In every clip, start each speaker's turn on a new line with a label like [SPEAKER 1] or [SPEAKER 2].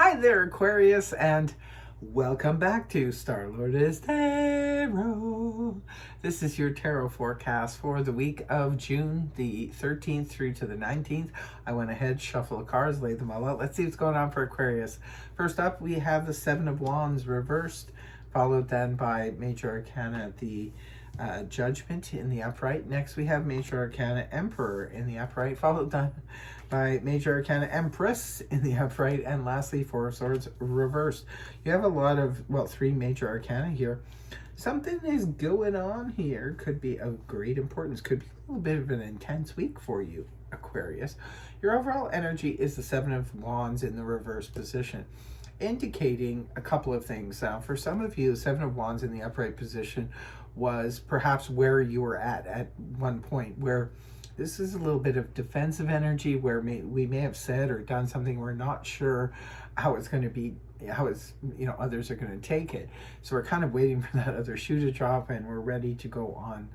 [SPEAKER 1] Hi there, Aquarius, and welcome back to Star-Lord's Tarot. This is your tarot forecast for the week of June the 13th through to the 19th. I went ahead, shuffled the cards, laid them all out. Let's see what's going on for Aquarius. First up, we have the Seven of Wands reversed, followed then by Major Arcana, the Judgment in the upright. Next, we have Major Arcana Emperor in the upright, followed then by Major Arcana Empress in the upright, and lastly, Four of Swords reversed. You have a lot of, well, three Major Arcana here. Something is going on here. Could be of great importance. Could be a little bit of an intense week for you, Aquarius. Your overall energy is the Seven of Wands in the reverse position, indicating a couple of things. Now, for some of you, the Seven of Wands in the upright position was perhaps where you were at one point, where this is a little bit of defensive energy, where we may have said or done something we're not sure how it's going to be, how it's, others are going to take it. So we're kind of waiting for that other shoe to drop, and we're ready to go on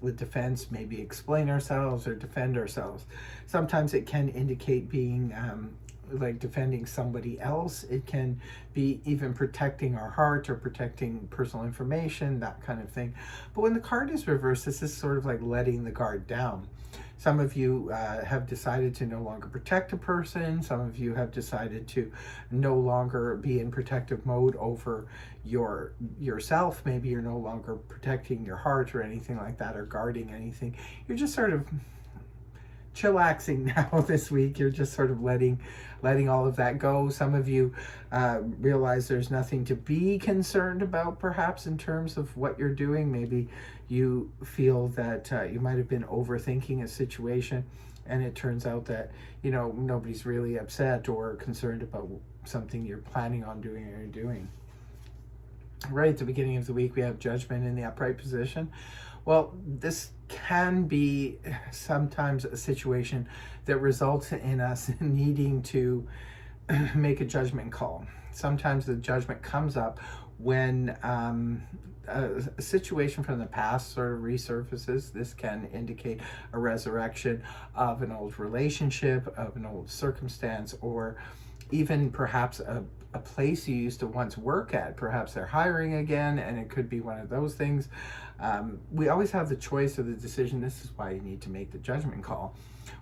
[SPEAKER 1] with defense, maybe explain ourselves or defend ourselves. Sometimes it can indicate being like defending somebody else. It can be even protecting our heart or protecting personal information, that kind of thing. But when the card is reversed, this is sort of like letting the guard down. Some of you have decided to no longer protect a person. Some of you have decided to no longer be in protective mode over yourself. Maybe you're no longer protecting your heart or anything like that, or guarding anything. You're just sort of chillaxing now this week. You're just sort of letting all of that go. Some of you realize there's nothing to be concerned about, perhaps, in terms of what you're doing. Maybe you feel that you might have been overthinking a situation, and it turns out that nobody's really upset or concerned about something you're planning on doing or doing. Right at the beginning of the week, we have Judgment in the upright position. Well, this can be sometimes a situation that results in us needing to make a judgment call. Sometimes the judgment comes up when a situation from the past sort of resurfaces. This can indicate a resurrection of an old relationship, of an old circumstance, or even perhaps a place you used to once work at. Perhaps they're hiring again, and it could be one of those things. We always have the choice or the decision. This is why you need to make the judgment call,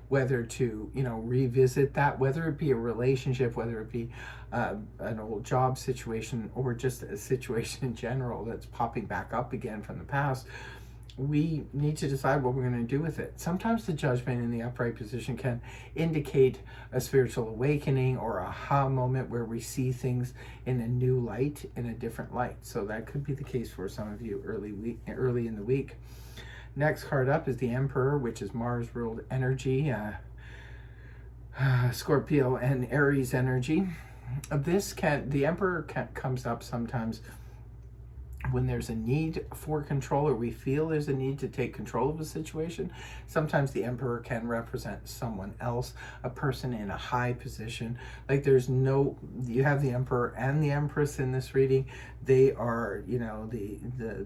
[SPEAKER 1] whether to revisit that, whether it be a relationship, whether it be an old job situation, or just a situation in general that's popping back up again from the past. We need to decide what we're going to do with it. Sometimes the judgment in the upright position can indicate a spiritual awakening or a aha moment where we see things in a new light, in a different light. So that could be the case for some of you early in the week. Next card up is the Emperor, which is Mars ruled energy, Scorpio and Aries energy. The Emperor comes up sometimes when there's a need for control, or we feel there's a need to take control of a situation. Sometimes the Emperor can represent someone else, a person in a high position. Like you have the Emperor and the Empress in this reading. They are, the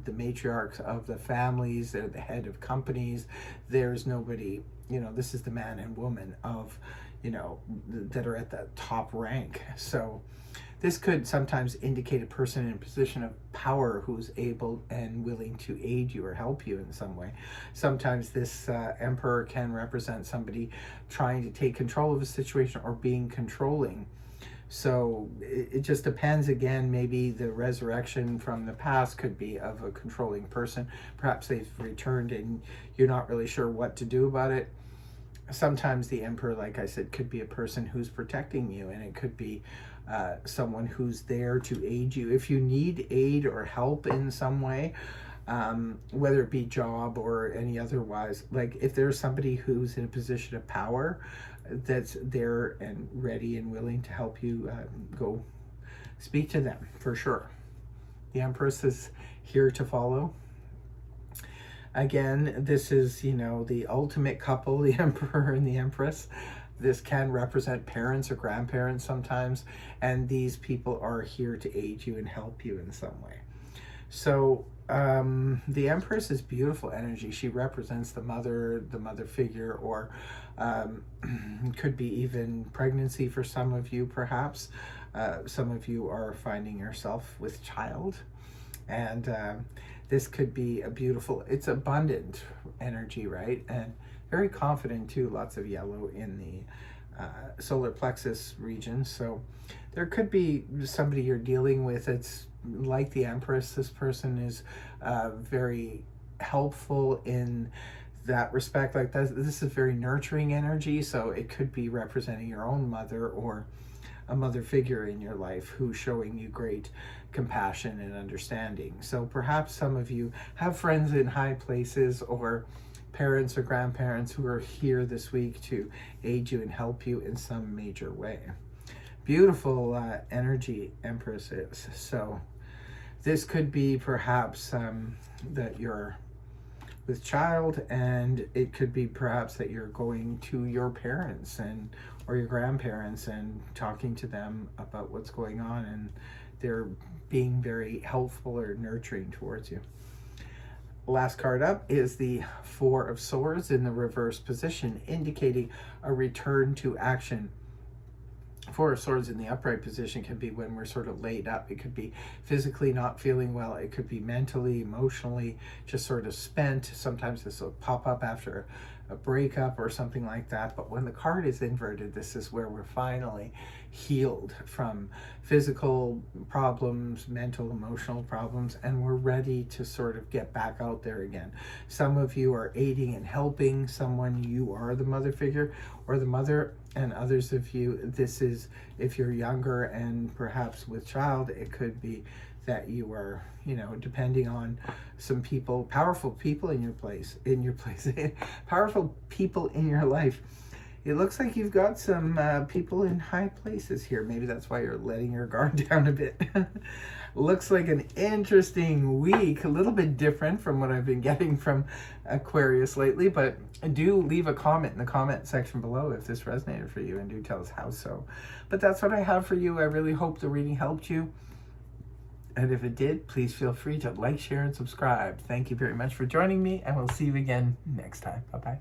[SPEAKER 1] matriarchs of the families. They're the head of companies. There's nobody, this is the man and woman of, that are at the top rank. So this could sometimes indicate a person in a position of power who's able and willing to aid you or help you in some way. Sometimes this Emperor can represent somebody trying to take control of a situation or being controlling. So it just depends. Again, maybe the resurrection from the past could be of a controlling person. Perhaps they've returned and you're not really sure what to do about it. Sometimes the Emperor, like I said, could be a person who's protecting you, and it could be someone who's there to aid you. If you need aid or help in some way, whether it be job or any otherwise, like if there's somebody who's in a position of power that's there and ready and willing to help you, go speak to them for sure. The Empress is here to follow. Again, this is, the ultimate couple, the Emperor and the Empress. This can represent parents or grandparents sometimes, and these people are here to aid you and help you in some way. So the Empress is beautiful energy. She represents the mother figure, or could be even pregnancy for some of you, perhaps. Some of you are finding yourself with child, and this could be a beautiful, it's abundant energy, right? And very confident too, lots of yellow in the solar plexus region. So there could be somebody you're dealing with. It's like the Empress. This person is very helpful in that respect. Like this is very nurturing energy. So it could be representing your own mother, or a mother figure in your life who's showing you great compassion and understanding. So perhaps some of you have friends in high places, or parents or grandparents who are here this week to aid you and help you in some major way. Beautiful energy, Empress is. So this could be perhaps that you're with child, and it could be perhaps that you're going to your parents or your grandparents and talking to them about what's going on, and they're being very helpful or nurturing towards you. Last card up is the Four of Swords in the reverse position, indicating a return to action. Four of Swords in the upright position can be when we're sort of laid up. It could be physically not feeling well. It could be mentally, emotionally, just sort of spent. Sometimes this will pop up after a breakup or something like that. But when the card is inverted, this is where we're finally healed from physical problems, mental, emotional problems, and we're ready to sort of get back out there again. Some of you are aiding and helping someone. You are the mother figure or the mother, and others of you, this is if you're younger and perhaps with child, it could be that you are, depending on some people, powerful people in your place, powerful people in your life. It looks like you've got some people in high places here. Maybe that's why you're letting your guard down a bit. Looks like an interesting week, a little bit different from what I've been getting from Aquarius lately, but do leave a comment in the comment section below if this resonated for you, and do tell us how so. But that's what I have for you. I really hope the reading helped you. And if it did, please feel free to like, share, and subscribe. Thank you very much for joining me, and we'll see you again next time. Bye-bye.